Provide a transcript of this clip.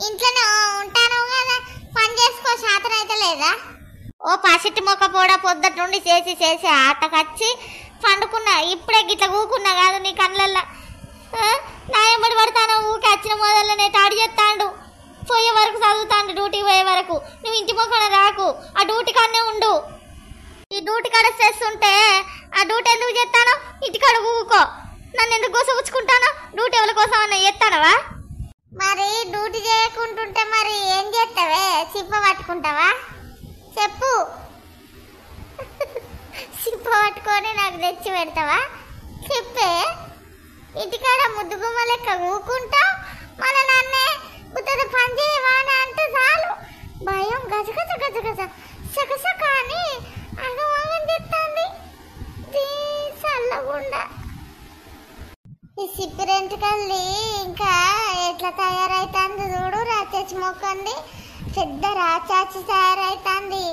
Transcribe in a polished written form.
ఇంట్లోనే ఉంటాను కదా, పని చేసుకో, శాతం అయితే లేదా? ఓ పసిటి మొక్క పోడా పొద్దుట నుండి చేసి చేసి ఆటకొచ్చి పండుకున్నా. ఇప్పుడే గిట్ల కూకున్నా కాదు నీ కళ్ళల్లో. నా ఎంబడి పడతాను ఊకి వచ్చిన మొదలనే తాడి చేస్తాడు. పోయే వరకు చదువుతాండు, డ్యూటీకి పోయే వరకు. నువ్వు ఇంటి మొక్కన రాకు, ఆ డ్యూటీ కాడనే ఉండు. ఈ డ్యూటీ కాడ స్ట్రెస్ ఉంటే ఆ డ్యూటీ ఎందుకు చేస్తాను? ఇంటికాడ ఊకో. నన్ను ఎందుకు కోసపుచ్చుకుంటాను? డ్యూటీ ఎవరి కోసం అన్న చేస్తానవా? మరి డ్యూటీ చేయకుంటుంటే మరి ఏం చేస్తావే? చిప్ప పట్టుకుంటావా? చెప్పు. చిప్ప పట్టుకొని నాకు తెచ్చి పెడతావా? చెప్పే. ఇంటికాడ ముద్దుగుమ్మ లెక్క ఊకుంటావు, మళ్ళీ నన్నే ఉత్తర పని చేయవా అని అంటే చాలు భయం గజగజ గజగజ సకసక అని అగవాగం చెప్తాంది చల్లగుండా. ఈ సిప్పిరెంటుకల్లి ఇంకా ఎట్లా తయారైతుంది చూడు. రాచాచి మొక్కంది, పెద్ద రాచాచి తయారైతుంది.